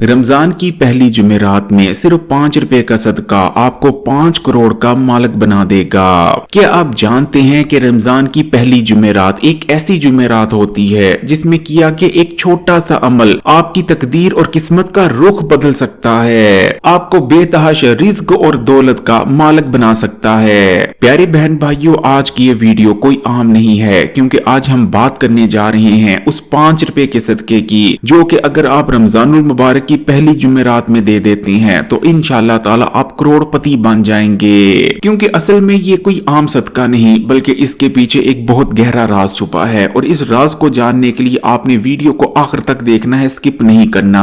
रमजान की पहली जुमेरात में सिर्फ 5 रुपए का सदका आपको 5 करोड़ का मालिक बना देगा। क्या आप जानते हैं कि रमजान की पहली जुमेरात एक ऐसी जुमेरात होती है जिसमें किया कि एक छोटा सा अमल आपकी तकदीर और किस्मत का रुख बदल सकता है, आपको बेतहाशा रिज्क और दौलत का मालिक बना सकता है। प्यारे बहन भाइयों, आज की ये वीडियो कोई आम नहीं है, क्योंकि आज हम बात करने जा रहे हैं उस 5 रुपए के सदके की जो कि अगर आप रमजानुल मुबारक की पहली जुमेरात में दे देते हैं तो इंशाअल्लाह ताला आप करोड़पति बन जाएंगे। क्योंकि असल में ये कोई आम सदका नहीं बल्कि इसके पीछे एक बहुत गहरा राज छुपा है, और इस राज को जानने के लिए आपने वीडियो को आखिर तक देखना है, स्किप नहीं करना।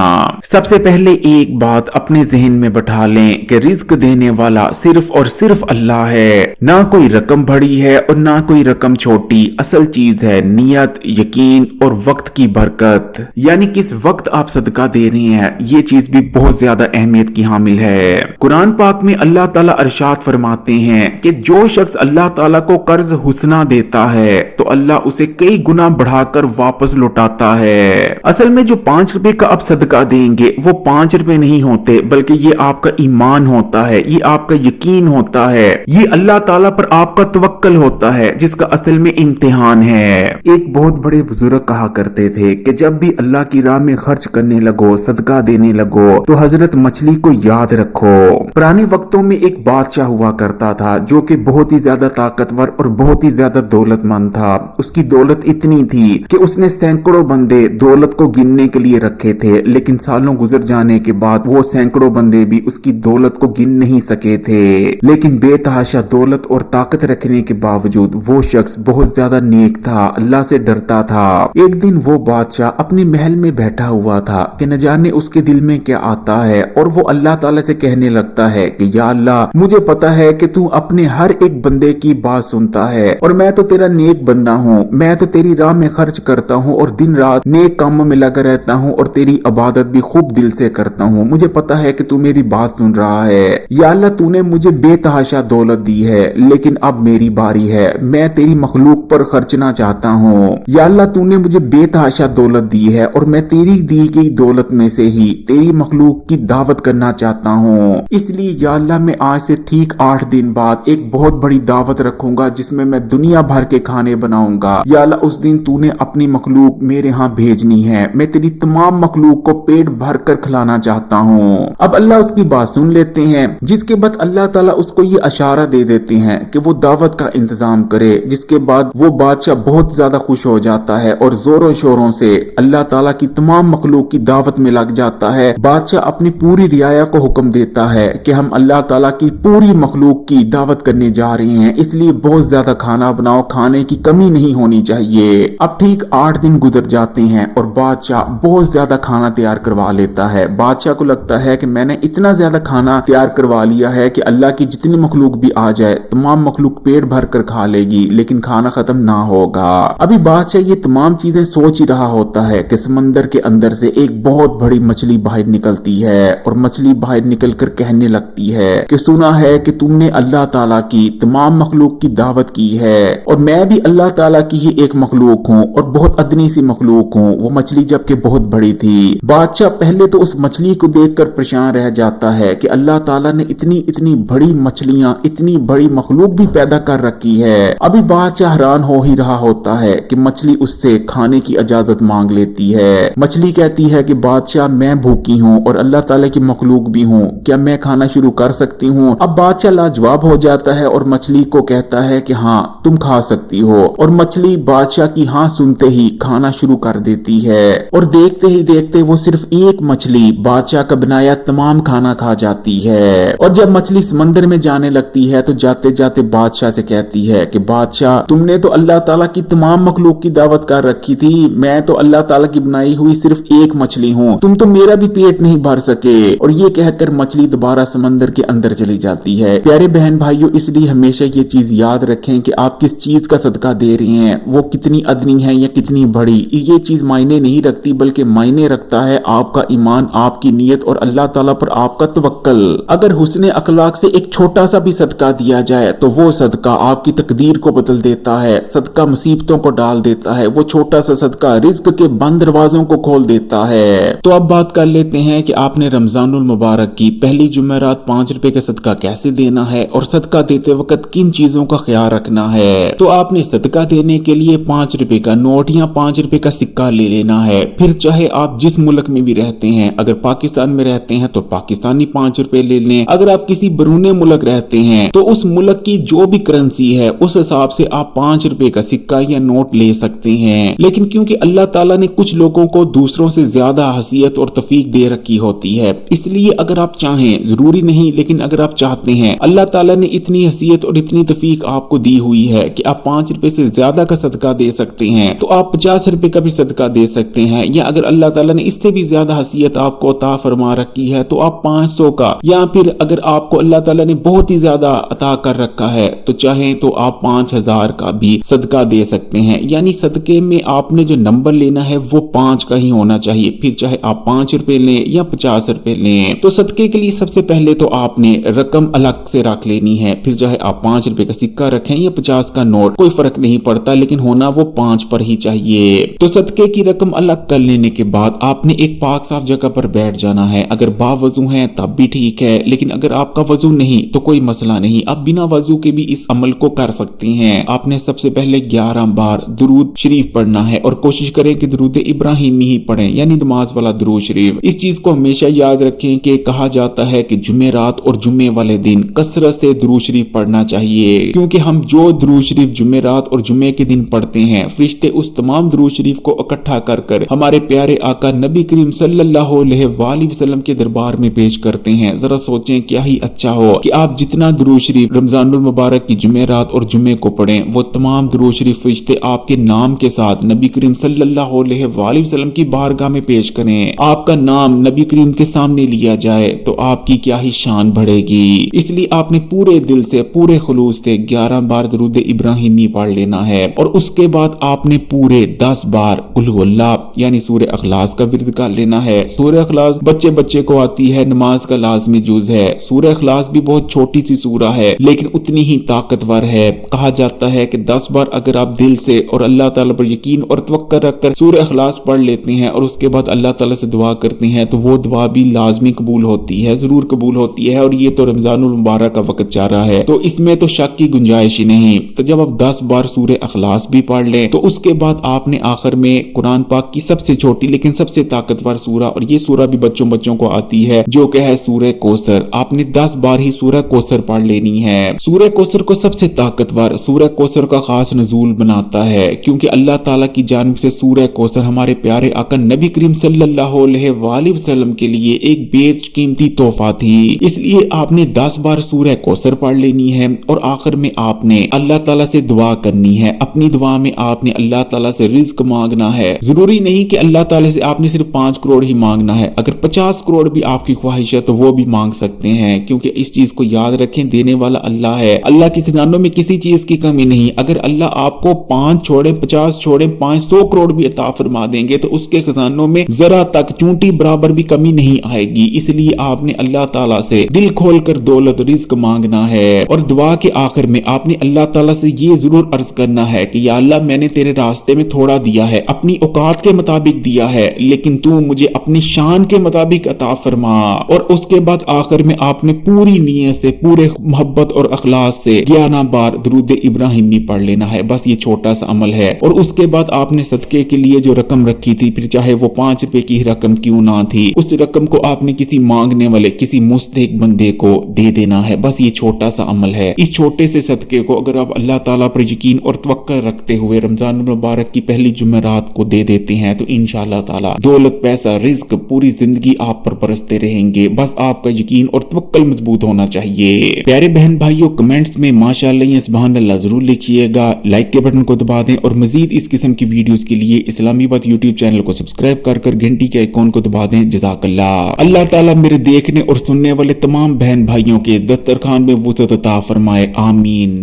सबसे पहले एक बात अपने जहन में बैठा लें कि रिज्क देने वाला सिर्फ और सिर्फ अल्लाह है। ना कोई रकम बड़ी है और ना कोई रकम छोटी, असल चीज है नियत, यकीन और वक्त की बरकत। यानी किस वक्त आप सदका दे रहे हैं, ये चीज भी बहुत ज्यादा अहमियत की हामिल है। कुरान पाक में अल्लाह ताला इरशाद फरमाते हैं कि जो शख्स अल्लाह ताला को कर्ज हुस्ना देता है तो अल्लाह उसे कई गुना बढ़ाकर वापस लौटाता है। असल में जो 5 रुपए का आप सदका देंगे वो 5 रुपए नहीं होते, बल्कि ये आपका ईमान होता है, ये आपका यकीन होता है, ये अल्लाह ताला पर आपका तवक्कल होता है, जिसका असल में इम्तिहान है। एक बहुत बड़े बुजुर्ग कहा करते थे कि जब भी अल्लाह की राह में खर्च करने लगो, सदका देने लगो, तो हजरत मछली को याद रखो। पुराने वक्तों में एक बादशाह हुआ करता था जो कि बहुत ही ज्यादा ताकतवर और बहुत ही ज्यादा दौलतमंद था। उसकी दौलत इतनी थी कि उसने सैकड़ों बंदे दौलत को गिनने के लिए रखे थे, लेकिन सालों गुजर जाने के बाद वो सैकड़ों बंदे भी उसकी दौलत को गिन नहीं सके थे। लेकिन बेतहाशा दौलत और ताकत रखने के बावजूद वो शख्स बहुत ज्यादा नेक था, अल्लाह से डरता था। एक दिन वो बादशाह अपने महल में बैठा हुआ था कि न जाने उसके दिल में क्या आता है, और वो अल्लाह ताला से कहने लगता है कि या अल्लाह, मुझे पता है कि तू अपने हर एक बंदे की बात सुनता है और मैं तो तेरा नेक बंदा हूँ, मैं तो तेरी राह में खर्च करता हूँ और दिन रात नेक कामों में लगा रहता हूँ और तेरी इबादत भी खूब दिल से करता हूँ। मुझे पता है कि तू मेरी बात सुन रहा है। या अल्लाह, तूने मुझे बेतहाशा दौलत दी है, लेकिन अब मेरी बारी है, मैं तेरी मखलूक पर खर्चना चाहता हूँ। या अल्लाह, तूने मुझे बेतहाशा दौलत दी है और मैं तेरी दी गई दौलत में से ही तेरी मखलूक की दावत करना चाहता हूँ। इसलिए या अल्लाह, मैं आज से ठीक 8 दिन बाद एक बहुत बड़ी दावत रखूंगा जिसमें मैं दुनिया भर के खाने बनाऊंगा। या अल्लाह, उस दिन तूने अपनी मखलूक मेरे यहाँ भेजनी है, मैं तेरी तमाम मखलूक को पेट भर कर खिलाना चाहता हूँ। अब अल्लाह उसकी बात सुन लेते हैं, जिसके बाद अल्लाह ताला उसको ये इशारा दे देते हैं कि वो दावत का इंतजाम करे। जिसके बाद वो बादशाह बहुत ज्यादा खुश हो जाता है और जोरों शोरों से अल्लाह ताला की तमाम मखलूक की दावत में लग जाता है। बादशाह अपनी पूरी रियाया को हुक्म देता है कि हम अल्लाह ताला की पूरी मखलूक की दावत करने जा रहे हैं, इसलिए बहुत ज्यादा खाना बनाओ, खाने की कमी नहीं होनी चाहिए। अब ठीक 8 दिन गुजर जाते हैं और बादशाह बहुत ज्यादा खाना तैयार करवा लेता है। बादशाह को लगता है कि मैंने इतना ज्यादा खाना तैयार करवा लिया है कि अल्लाह की जितनी मखलूक भी आ जाए, तमाम मखलूक पेट भर कर खा लेगी, लेकिन खाना खत्म ना होगा। अभी बादशाह ये तमाम चीजें सोच ही रहा होता है कि समंदर के अंदर से एक बहुत बड़ी मछली बाहर निकलती है, और मछली बाहर निकलकर कहने लगती है कि सुना है कि तुमने अल्लाह ताला की तमाम मखलूक की दावत की है, और मैं भी अल्लाह ताला की ही एक मखलूक हूँ और बहुत अदनी सी मखलूक हूँ। वो मछली जबकि बहुत बड़ी थी। बादशाह पहले तो उस मछली को देखकर परेशान रह जाता है कि अल्लाह ताला ने इतनी इतनी बड़ी मछलियां, इतनी बड़ी मखलूक भी पैदा कर रखी है। अभी बादशाह हैरान हो ही रहा होता है कि मछली उससे खाने की इजाजत मांग लेती है। मछली कहती है कि बादशाह, मैं भूखी हूँ और अल्लाह ताला की मखलूक भी हूँ, क्या मैं खाना शुरू कर सकती हूँ? अब बादशाह लाजवाब हो जाता है और मछली को कहता है कि हाँ, तुम खा सकती हो। और मछली बादशाह की हाँ सुनते ही खाना शुरू कर देती है, और देखते ही देखते वो सिर्फ एक मछली बादशाह का बनाया तमाम खाना खा जाती है। और जब मछली समंदर में जाने लगती है तो जाते जाते बादशाह से कहती है कि बादशाह, तुमने तो अल्लाह ताला की तमाम मखलूक की दावत कर रखी थी, मैं तो अल्लाह ताला की बनाई हुई सिर्फ एक मछली हूँ, तुम तो मेरा भी पेट नहीं भर सके। और ये कहकर मछली दोबारा समंदर के अंदर चली जाती है। प्यारे बहन भाइयों, इसलिए हमेशा ये चीज याद रखें कि आप किस चीज का सदका दे रहे हैं, वो कितनी अदनी है या कितनी बड़ी, ये चीज मायने नहीं रखती, बल्कि मायने रखता है आपका ईमान, आपकी नीयत और अल्लाह ताला पर आपका तवक्कल। अगर हुस्ने अखलाक से एक छोटा सा भी सदका दिया जाए तो वो सदका आपकी तकदीर को बदल देता है, सदका मुसीबतों को डाल देता है, वो छोटा सा सदका रिज्क के बंद दरवाजों को खोल देता है। तो अब बात बात कर लेते हैं कि आपने रमजानुल मुबारक की पहली जुमेरात 5 रुपए का सदका कैसे देना है और सदका देते वक्त किन चीजों का ख्याल रखना है। तो आपने सदका देने के लिए 5 रुपए का नोट या 5 रुपए का सिक्का ले लेना है। फिर चाहे आप जिस मुल्क में भी रहते हैं, अगर पाकिस्तान में रहते हैं तो पाकिस्तानी 5 रुपए ले लें, अगर आप किसी बरूने मुल्क रहते हैं तो उस मुल्क की जो भी करेंसी है उस हिसाब से आप 5 रुपए का सिक्का या नोट ले सकते हैं। लेकिन क्योंकि अल्लाह ताला ने कुछ लोगों को दूसरों से ज्यादा हसीयत और तफीक दे रखी होती है, इसलिए अगर आप चाहें, जरूरी नहीं लेकिन अगर आप चाहते हैं, अल्लाह ताला ने इतनी हसीयत और इतनी तफीक आपको दी हुई है कि आप 5 रुपए से ज्यादा का सदका दे सकते हैं, तो आप 50 रुपए का भी सदका दे सकते हैं। या अगर अल्लाह ताला ने इससे भी ज्यादा हसीयत आपको अता फरमा रखी है तो आप 500 का, या फिर अगर आपको अल्लाह ताला ने बहुत ही ज्यादा अता कर रखा है तो चाहे तो आप 5000 का भी सदका दे सकते हैं। यानी सदके में आपने जो नंबर लेना है वो 5 का ही होना चाहिए, फिर चाहे आप 5 रुपए लें या 50 रुपए लें। तो सदके के लिए सबसे पहले तो आपने रकम अलग से रख लेनी है, फिर चाहे आप 5 रुपए का सिक्का रखें या 50 का नोट, कोई फर्क नहीं पड़ता, लेकिन होना वो 5 पर ही चाहिए। तो सदके की रकम अलग कर लेने के बाद आपने एक पाक साफ जगह पर बैठ जाना है। अगर बावजू है तब भी ठीक है, लेकिन अगर आपका वजू नहीं तो कोई मसला नहीं, आप बिना वजू के भी इस अमल को कर सकती हैं। आपने सबसे पहले 11 बार दुरूद शरीफ पढ़ना है और कोशिश करें कि दुरूद इब्राहिमी ही पढ़ें, यानी नमाज वाला दुरूद शरीफ। इस चीज को हमेशा याद रखें कि कहा जाता है कि जुमेरात और जुम्मे वाले दिन कसरत से दुरूद शरीफ पढ़ना चाहिए, क्योंकि हम जो दुरूद शरीफ जुमेरात और जुम्मे के दिन पढ़ते हैं, फरिश्ते उस तमाम दुरूद शरीफ को इकट्ठा कर हमारे प्यारे आका नबी करीम सल्लल्लाहु अलैहि वसल्लम के दरबार में पेश करते हैं। जरा सोचें क्या ही अच्छा हो कि आप जितना दुरूद शरीफ रमजानुल मुबारक की जुमेरात और जुम्मे को पढ़ें, वो तमाम दुरूद शरीफ फरिश्ते आपके नाम के साथ नबी करीम सल्लल्लाहु अलैहि वसल्लम की बारगाह में पेश करें। आपका नाम नबी करीम के सामने लिया जाए तो आपकी क्या ही शान बढ़ेगी। इसलिए आपने पूरे दिल से, पूरे खुलूस से 11 बार दुरूद इब्राहिमी पढ़ लेना है और उसके बाद आपने पूरे 10 बार कुल हुवल्लाह यानी सूरह अखलास का विर्द कर लेना है। सूरह अखलास बच्चे बच्चे को आती है, नमाज का लाजमी जुज है। सूरह अखलास भी बहुत छोटी सी सूरह है लेकिन उतनी ही ताकतवर है। कहा जाता है कि 10 बार अगर आप दिल से और अल्लाह ताला पर यकीन और तवक्कुल रखकर सूरह अखलास पढ़ लेते हैं और उसके बाद अल्लाह ताला से दुआ करते हैं तो वो दुआ भी लाजमी कबूल होती है, जरूर कबूल होती है। और ये तो रमजानुल मुबारक का वक्त जा रहा है तो इसमें तो शक की गुंजाइश ही नहीं। तो जब आप 10 बार सूरह अखलास भी पढ़ लें तो उसके बाद आपने आखिर में कुरान पाक की सबसे छोटी लेकिन सबसे ताकतवर सूरह, और ये सूरह भी बच्चों को आती है, जो कि है सूरह कौसर। आपने 10 बार ही सूरह कौसर पढ़ लेनी है। सूरह कौसर को सबसे ताकतवर सूरह कौसर का खास नजूल बनाता है, क्योंकि अल्लाह ताला की जानिब से सूरह कौसर हमारे प्यारे आका नबी करीम सल्लल्लाहु अलैहि वसल्लम के लिए एक बेशकीमती तोहफा थी। इसलिए आपने 10 बार सूरह कौसर पढ़ लेनी है और आखिर में आपने अल्लाह ताला से दुआ करनी है। अपनी दुआ में आपने अल्लाह ताला से रिज्क मांगना है। जरूरी नहीं कि अल्लाह ताला से आपने सिर्फ 5 करोड़ ही मांगना है, अगर 50 करोड़ भी आपकी ख्वाहिश है तो वो भी मांग सकते हैं, क्योंकि इस चीज को याद रखें, देने वाला अल्लाह है। अल्लाह के खजानों में किसी चीज की कमी नहीं। अगर अल्लाह आपको 5 छोड़े, 50 छोड़े, 500 करोड़ भी अता फरमा देंगे तो उसके खजानों में जरा तक चूंटी बराबर भी कमी नहीं आएगी। इसलिए आपने अल्लाह ताला से दिल खोल कर दौलत रिज्क मांगना है। और दुआ के आखिर में आपने अल्लाह ताला से ये जरूर अर्ज करना है कि या अल्लाह, मैंने तेरे रास्ते में थोड़ा दिया है, अपनी औकात के मुताबिक दिया है, लेकिन तू मुझे अपनी शान के मुताबिक अता फरमा। और उसके बाद आखिर में आपने पूरी नीयत से, पूरे मोहब्बत और अखलास से 11 बार दुरूद इब्राहिमी पढ़ लेना है। बस ये छोटा सा अमल है। और उसके बाद आपने सदके के लिए जो रकम रखी थी, फिर चाहे वो 5 रुपए की रकम क्यों ना थी, उस रकम को आपने किसी मांगने वाले, किसी मुस्तहिक बंदे को दे देना है। बस ये छोटा सा अमल है। इस छोटे से सदके को अगर आप अल्लाह ताला पर यकीन और तवक्कुल रखते हुए रमजान मुबारक की पहली जुमेरात को दे देते हैं तो इंशाअल्लाह ताला दौलत, पैसा, रिज्क पूरी जिंदगी आप पर बरसते रहेंगे। बस आपका यकीन और तवक्कुल मजबूत होना चाहिए। प्यारे बहन भाइयों, कमेंट्स में माशाअल्लाह या सुभान अल्लाह जरूर लिखिएगा, लाइक के बटन को दबा दें और मजीद इस किस्म की वीडियोस के लिए इस्लामी बात यूट्यूब चैनल को सब्सक्राइब कर घंटी के आइकॉन को दबा दें। जज़ाकल्लाह। अल्लाह ताला मेरे देखने और सुनने वाले तमाम बहन भाइयों के दस्तरखान में वुसअत अता फरमाए। आमीन।